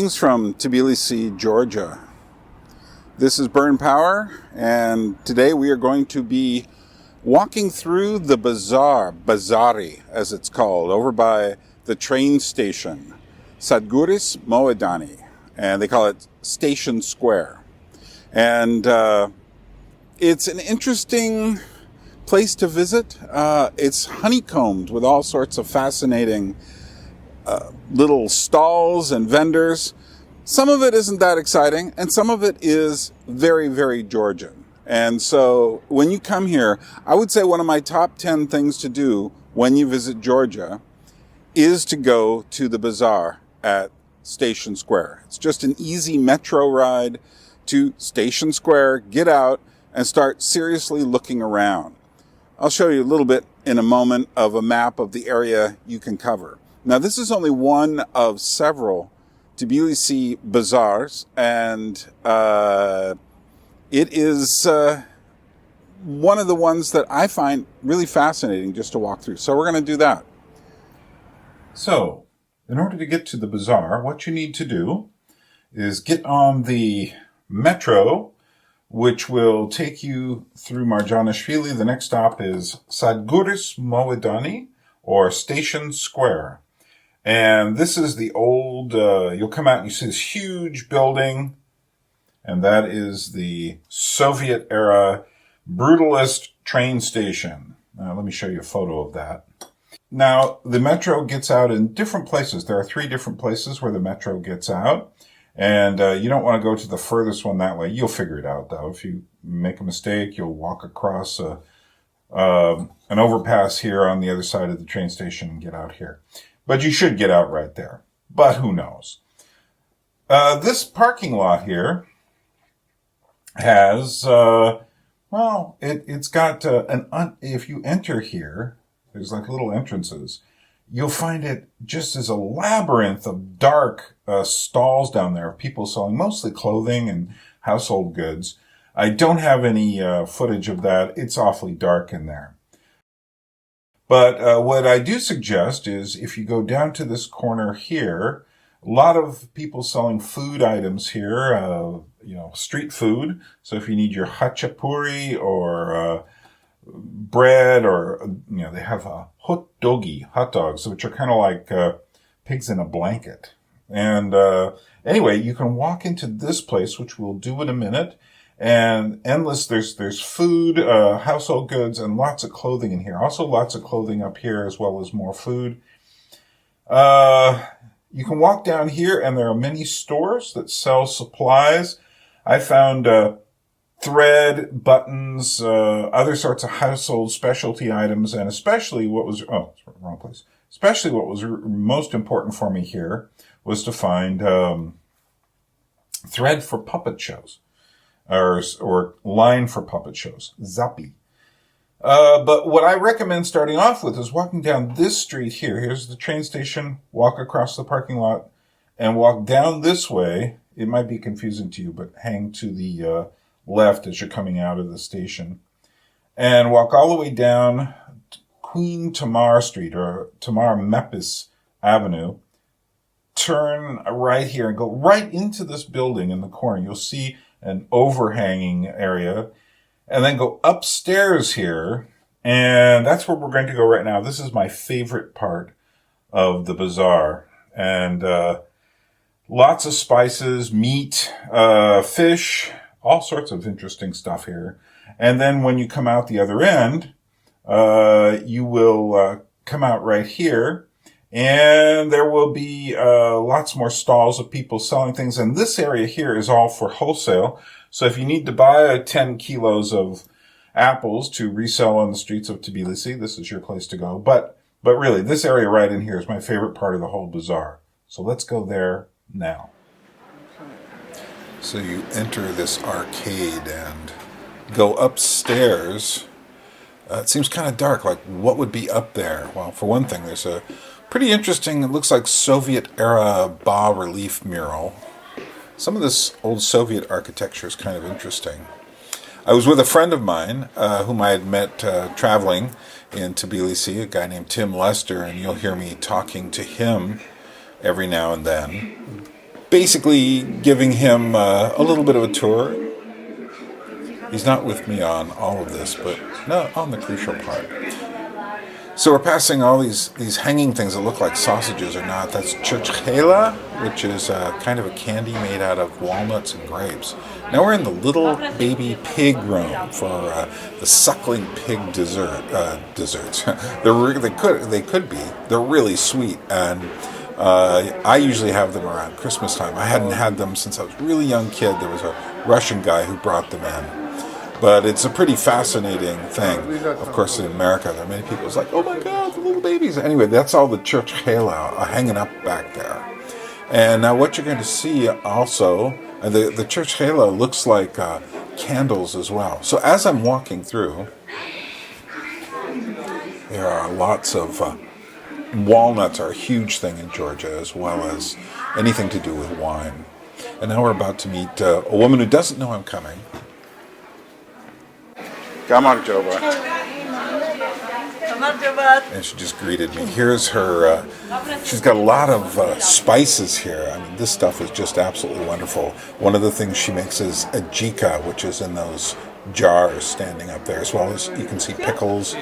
Greetings from Tbilisi, Georgia. This is Byrne Power, and today we are going to be walking through the Bazaar Bazari, as it's called, over by the train station, Sadguris Moedani, and they call it Station Square. And it's an interesting place to visit. It's honeycombed with all sorts of fascinating little stalls and vendors. Some of it isn't that exciting, and some of it is very, very Georgian. And so when you come here, I would say one of my top 10 things to do when you visit Georgia is to go to the bazaar at Station Square. It's just an easy metro ride to Station Square, get out, and start seriously looking around. I'll show you a little bit in a moment of a map of the area you can cover. Now, this is only one of several Tbilisi bazaars, and it is one of the ones that I find really fascinating just to walk through. So we're going to do that. So, in order to get to the bazaar, what you need to do is get on the metro, which will take you through Marjanishvili. The next stop is Sadguris Moedani, or Station Square. And this is the old, you'll come out and you see this huge building, and that is the Soviet-era brutalist train station. Let me show you a photo of that. Now, the metro gets out in different places. There are 3 different places where the metro gets out, and you don't want to go to the furthest one that way. You'll figure it out, though. If you make a mistake, you'll walk across an overpass here on the other side of the train station and get out here. But you should get out right there. But who knows? This parking lot here has, it's got if you enter here, there's like little entrances. You'll find it just as a labyrinth of dark stalls down there of people selling mostly clothing and household goods. I don't have any footage of that. It's awfully dark in there. But what I do suggest is if you go down to this corner here, a lot of people selling food items here, street food. So if you need your hachapuri or bread, or, they have a hot dogs, which are kind of like pigs in a blanket. And anyway, you can walk into this place, which we'll do in a minute. And endless, there's food, household goods, and lots of clothing in here. Also lots of clothing up here, as well as more food. You can walk down here, and there are many stores that sell supplies. I found thread, buttons, other sorts of household specialty items, and especially Especially what was most important for me here was to find thread for puppet shows. Or line for puppet shows, Zappi. But what I recommend starting off with is walking down this street here. Here's the train station, walk across the parking lot, and walk down this way. It might be confusing to you, but hang to the left as you're coming out of the station. And walk all the way down Queen Tamar Street, or Tamar Mepis Avenue. Turn right here and go right into this building in the corner. You'll see an overhanging area, and then go upstairs here, and that's where we're going to go right now. This is my favorite part of the bazaar, and lots of spices, meat, fish, all sorts of interesting stuff here. And then when you come out the other end, you will come out right here, and there will be lots more stalls of people selling things. And this area here is all for wholesale. So if you need to buy 10 kilos of apples to resell on the streets of Tbilisi, this is your place to go. But really, this area right in here is my favorite part of the whole bazaar. So let's go there now. So you enter this arcade and go upstairs. It seems kind of dark. Like, what would be up there? Well, for one thing, there's a pretty interesting, it looks like Soviet-era bas-relief mural. Some of this old Soviet architecture is kind of interesting. I was with a friend of mine whom I had met traveling in Tbilisi, a guy named Tim Lester, and you'll hear me talking to him every now and then. basically giving him a little bit of a tour. He's not with me on all of this, but no, on the crucial part. So we're passing all these hanging things that look like sausages or not. That's churchela, which is kind of a candy made out of walnuts and grapes. Now we're in the little baby pig room for the suckling pig desserts. They could be. They're really sweet, and I usually have them around Christmas time. I hadn't had them since I was a really young kid. There was a Russian guy who brought them in. But it's a pretty fascinating thing. Of course, in America, there are many people who's like, oh my God, the little babies. Anyway, that's all the churchela hanging up back there. And now what you're going to see also, the churchela looks like candles as well. So as I'm walking through, there are lots of walnuts are a huge thing in Georgia, as well as anything to do with wine. And now we're about to meet a woman who doesn't know I'm coming. And she just greeted me. Here's her, she's got a lot of spices here. I mean, this stuff is just absolutely wonderful. One of the things she makes is ajika, which is in those jars standing up there, as well as you can see pickles.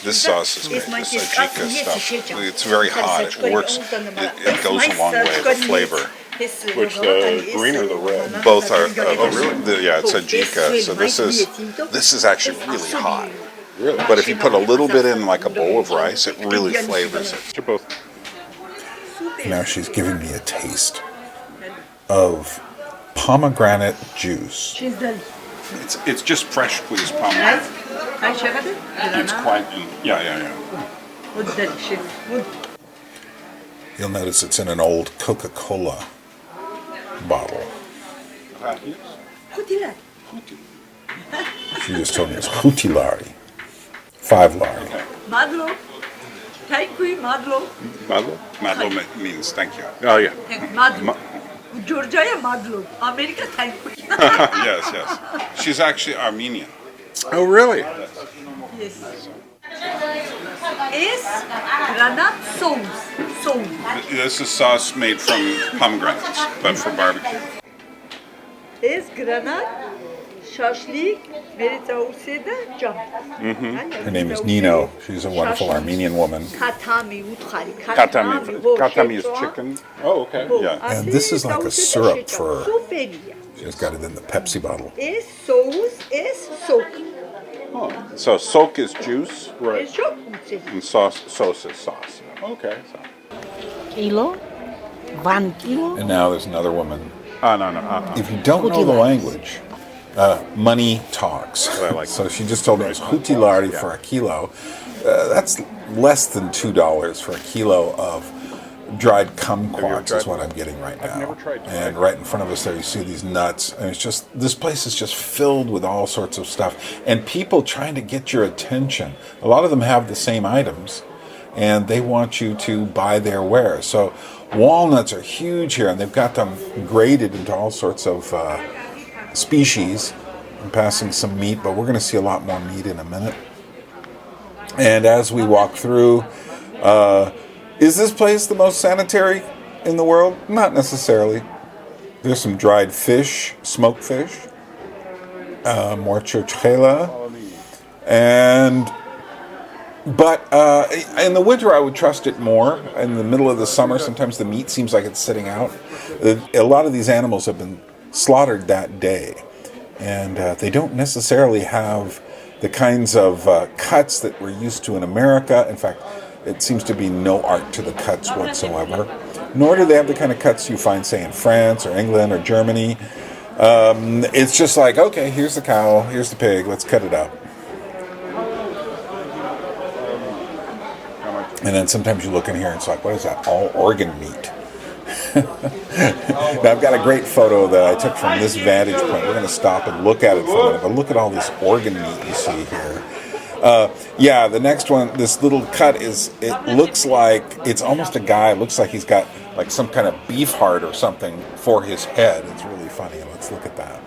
This sauce is great, this ajika stuff. It's very hot, it works, it goes a long way, the flavor. Which, the green or the red? Both are, yeah, it's ajika, so this is actually really hot. Really? But if you put a little bit in like a bowl of rice, it really flavors it. They're both. Now she's giving me a taste of pomegranate juice. It's just fresh squeezed pomegranate. It's quite, yeah. You'll notice it's in an old Coca-Cola bottle. She just told me it's hutilari. 5 lari. Madlo. Thank you, Madlo. Madlo? Madlo means thank you. Oh, yeah. Madlo. Georgia, Madlo. America, thank you. Yes. She's actually Armenian. Oh, really? Yes. Is granate sauce. This is sauce made from pomegranates, but for barbecue. Is granate, shashlik, meritzauseda, jam. Her name is Nino. She's a wonderful Armenian woman. Katami, utkari. Katami is chicken. Oh, okay. Yeah, and this is like a syrup for. She's got it in the Pepsi bottle. Is sauce, is soak. Oh. So soak is juice, Right. and sauce is sauce. Okay. Kilo, 1 kilo. And now there's another woman. No. If you don't know the language, money talks. I like So she just told me it's hutilari for a kilo. That's less than $2 for a kilo of dried kumquats is what I'm getting right now. I've never tried. And right in front of us there you see these nuts. And it's just, this place is just filled with all sorts of stuff. And people trying to get your attention. A lot of them have the same items. And they want you to buy their wares. So walnuts are huge here, and they've got them graded into all sorts of species. I'm passing some meat, but we're going to see a lot more meat in a minute. And as we walk through, is this place the most sanitary in the world? Not necessarily. There's some dried fish, smoked fish, more churchela, But in the winter, I would trust it more. In the middle of the summer, sometimes the meat seems like it's sitting out. A lot of these animals have been slaughtered that day, and they don't necessarily have the kinds of cuts that we're used to in America. In fact, it seems to be no art to the cuts whatsoever. Nor do they have the kind of cuts you find, say, in France or England or Germany. It's just like, okay, here's the cow, here's the pig, let's cut it up. And then sometimes you look in here and it's like, what is that? All organ meat. Now I've got a great photo that I took from this vantage point. We're going to stop and look at it for a minute. But look at all this organ meat you see here. Yeah, the next one, this little cut it looks like, it's almost a guy. It looks like he's got like some kind of beef heart or something for his head. It's really funny. Let's look at that.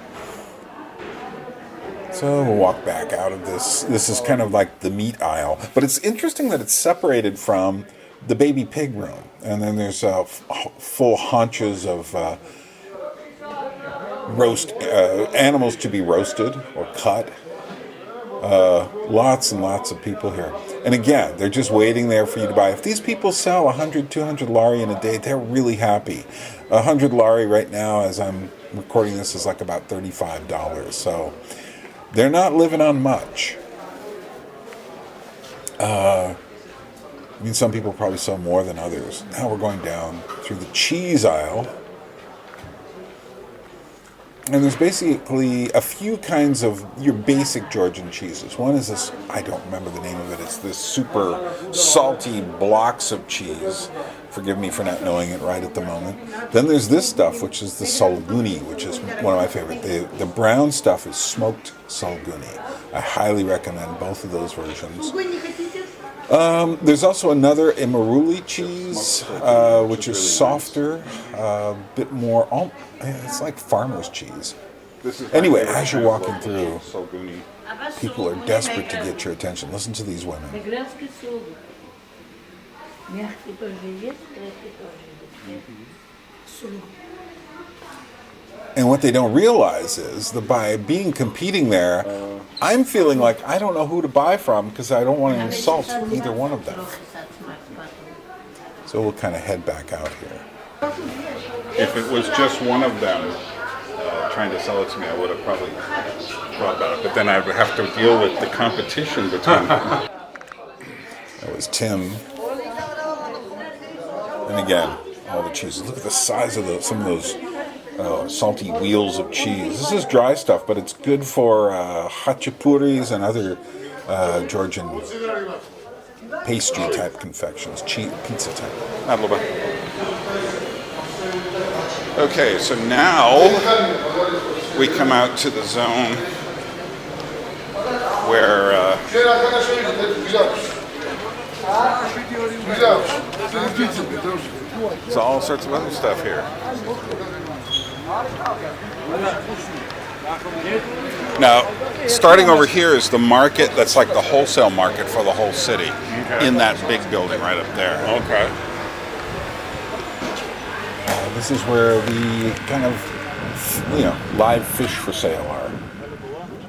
So we'll walk back out of this. This is kind of like the meat aisle. But it's interesting that it's separated from the baby pig room. And then there's full haunches of animals to be roasted or cut. Lots and lots of people here. And again, they're just waiting there for you to buy. If these people sell 100, 200 lari in a day, they're really happy. 100 lari right now, as I'm recording this, is like about $35. So they're not living on much. I mean, some people probably sell more than others. Now we're going down through the cheese aisle. And there's basically a few kinds of your basic Georgian cheeses. One is this, I don't remember the name of it, it's this super salty blocks of cheese. Forgive me for not knowing it right at the moment. Then there's this stuff, which is the salguni, which is one of my favorite. The brown stuff is smoked salguni. I highly recommend both of those versions. There's also another Imaruli cheese, which is softer, a bit more, it's like farmer's cheese. Anyway, as you're walking through, people are desperate to get your attention. Listen to these women. And what they don't realize is that by competing there, I'm feeling like I don't know who to buy from because I don't want to insult either one of them. So we'll kind of head back out here. If it was just one of them trying to sell it to me, I would have probably thought about it. But then I would have to deal with the competition between them. That was Tim. And again, all the cheeses. Look at the size of some of those salty wheels of cheese. This is dry stuff, but it's good for hachapuris and other Georgian pastry type confections, pizza type. Not a little bit. Okay, so now we come out to the zone where there's all sorts of other stuff here. Now, starting over here is the market that's like the wholesale market for the whole city, in that big building right up there. Okay. This is where the kind of, live fish for sale are.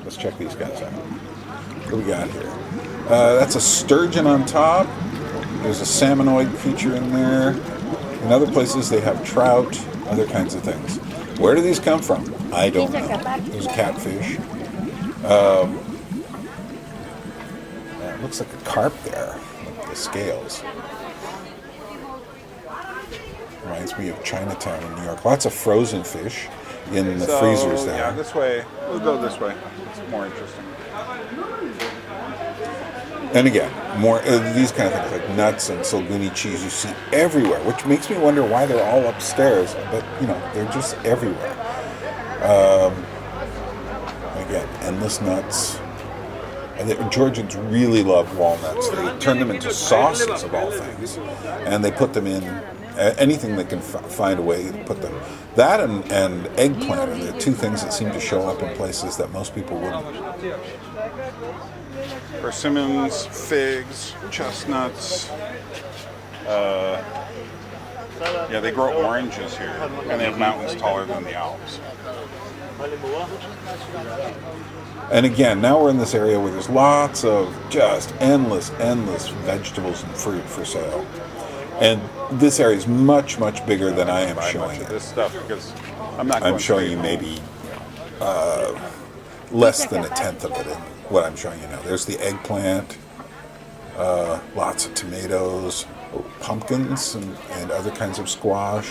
Let's check these guys out. What do we got here? That's a sturgeon on top. There's a salmonoid creature in there. In other places they have trout, other kinds of things. Where do these come from? I don't know. There's a catfish. It looks like a carp there, with the scales. Reminds me of Chinatown in New York. Lots of frozen fish in the freezers there. Yeah, this way. We'll go this way. It's more interesting. And again, more these kind of things like nuts and salguni cheese you see everywhere, which makes me wonder why they're all upstairs. But they're just everywhere. Again, endless nuts. And the Georgians really love walnuts. They turn them into sauces of all things, and they put them in anything they can find a way to put them. That and eggplant are the two things that seem to show up in places that most people wouldn't. Persimmons, figs, chestnuts. Yeah, they grow oranges here, and they have mountains taller than the Alps. And again, now we're in this area where there's lots of just endless vegetables and fruit for sale. And this area is much, much bigger than I am showing you. This stuff because I'm showing you maybe less than a tenth of it in what I'm showing you now. There's the eggplant, lots of tomatoes, pumpkins, and other kinds of squash,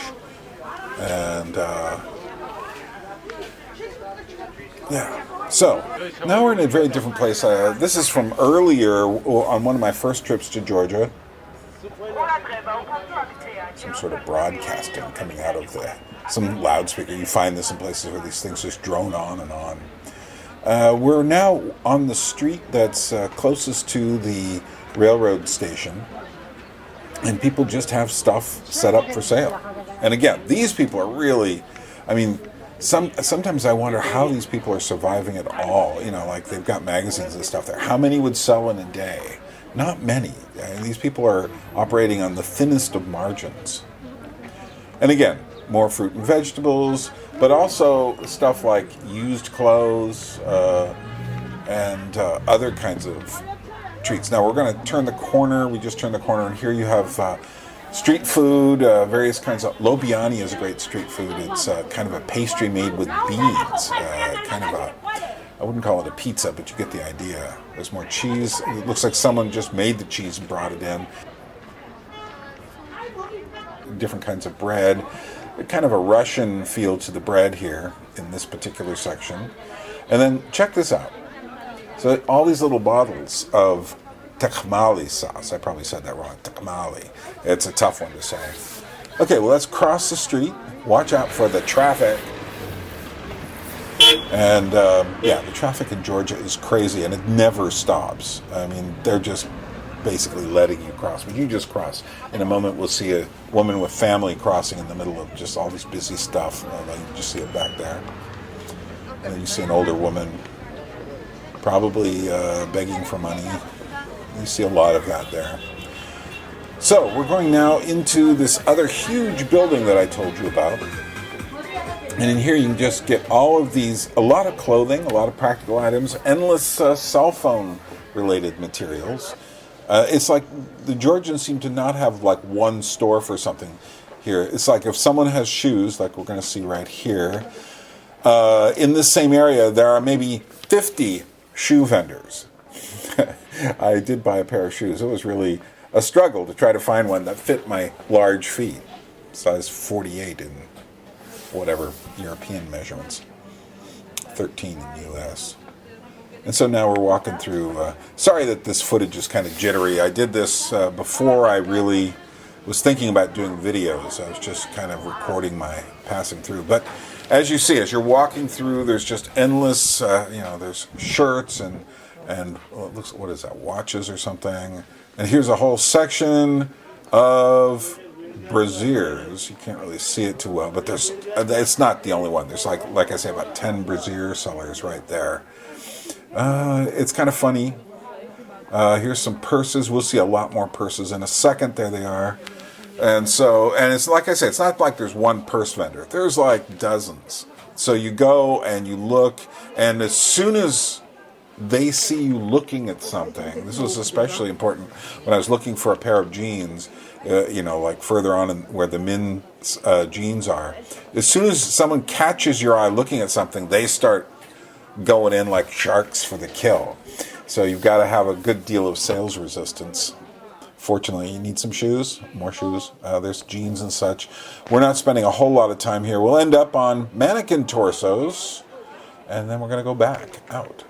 and So now we're in a very different place. This is from earlier on one of my first trips to Georgia. Some sort of broadcasting coming out of some loudspeaker. You find this in places where these things just drone on and on. We're now on the street that's closest to the railroad station, and people just have stuff set up for sale. And again, these people are really, sometimes I wonder how these people are surviving at all. Like they've got magazines and stuff there. How many would sell in a day? Not many. These people are operating on the thinnest of margins. And again, more fruit and vegetables, but also stuff like used clothes and other kinds of treats. Now we're going to turn the corner. We just turned the corner, and here you have street food, various kinds of... Lobiani is a great street food. It's kind of a pastry made with beans, I wouldn't call it a pizza, but you get the idea. There's more cheese. It looks like someone just made the cheese and brought it in. Different kinds of bread. Kind of a Russian feel to the bread here in this particular section. And then check this out. So all these little bottles of takhmali sauce. I probably said that wrong. Takhmali. It's a tough one to say. Okay, well, let's cross the street. Watch out for the traffic. And the traffic in Georgia is crazy, and it never stops. I mean, they're just basically letting you cross. But you just cross. In a moment, we'll see a woman with family crossing in the middle of just all this busy stuff. You just see it back there. And then you see an older woman probably begging for money. You see a lot of that there. So we're going now into this other huge building that I told you about. And in here you can just get all of these, a lot of clothing, a lot of practical items, endless cell phone related materials. It's like the Georgians seem to not have like one store for something here. It's like if someone has shoes, like we're going to see right here, in this same area there are maybe 50 shoe vendors. I did buy a pair of shoes. It was really a struggle to try to find one that fit my large feet, size 48 in whatever European measurements, 13 in US. And so now we're walking through, sorry that this footage is kind of jittery. I did this before I really was thinking about doing videos. I was just kind of recording my passing through. But as you see, as you're walking through, there's just endless, there's shirts and well, it looks, what is that, watches or something. And here's a whole section of brassieres. You can't really see it too well, but it's not the only one. There's like I say, about 10 brassiere sellers right there. It's kind of funny. Here's some purses. We'll see a lot more purses in a second. There they are. And it's like I say, it's not like there's one purse vendor. There's like dozens. So you go and you look, and as soon as they see you looking at something, this was especially important when I was looking for a pair of jeans, like further on where the men's jeans are. As soon as someone catches your eye looking at something, they start going in like sharks for the kill. So you've got to have a good deal of sales resistance. Fortunately, you need some shoes, more shoes. There's jeans and such. We're not spending a whole lot of time here. We'll end up on mannequin torsos, and then we're going to go back out.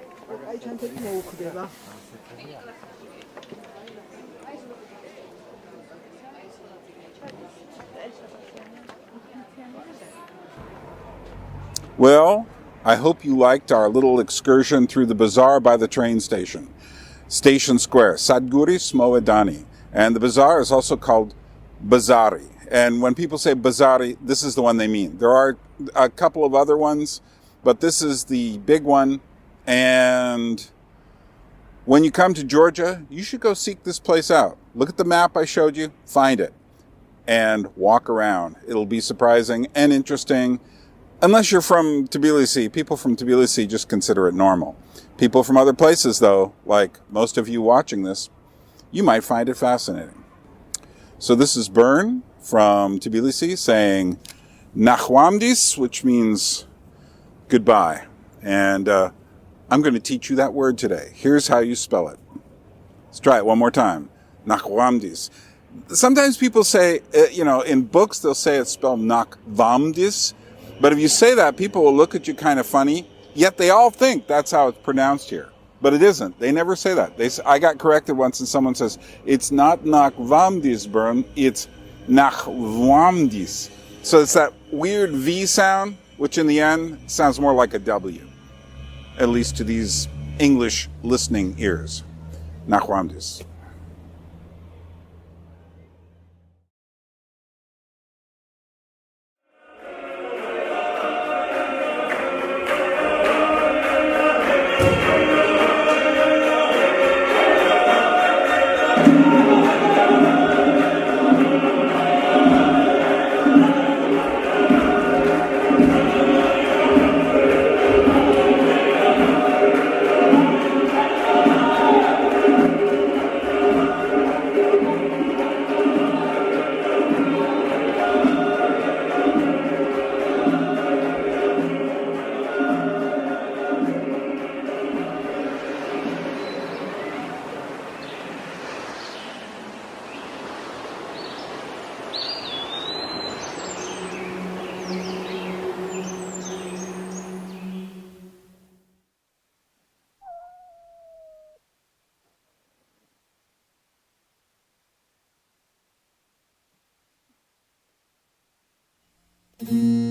Well, I hope you liked our little excursion through the bazaar by the train station. Station Square, Sadguri Smovedani. And the bazaar is also called Bazari. And when people say Bazari, this is the one they mean. There are a couple of other ones, but this is the big one. And when you come to Georgia, you should go seek this place out. Look at the map I showed you, find it, and walk around. It'll be surprising and interesting. Unless you're from Tbilisi, people from Tbilisi just consider it normal. People from other places, though, like most of you watching this, you might find it fascinating. So this is Byrne from Tbilisi saying Nachwamdis, which means goodbye. And I'm going to teach you that word today. Here's how you spell it. Let's try it one more time. Nachwamdis. Sometimes people say, in books, they'll say it's spelled Nachwamdis. But if you say that, people will look at you kind of funny, yet they all think that's how it's pronounced here. But it isn't. They never say that. I got corrected once and someone says, it's not Nachwamdis, Byrne, it's Nachwamdis. So it's that weird V sound, which in the end sounds more like a W, at least to these English listening ears. Nachwamdis. you.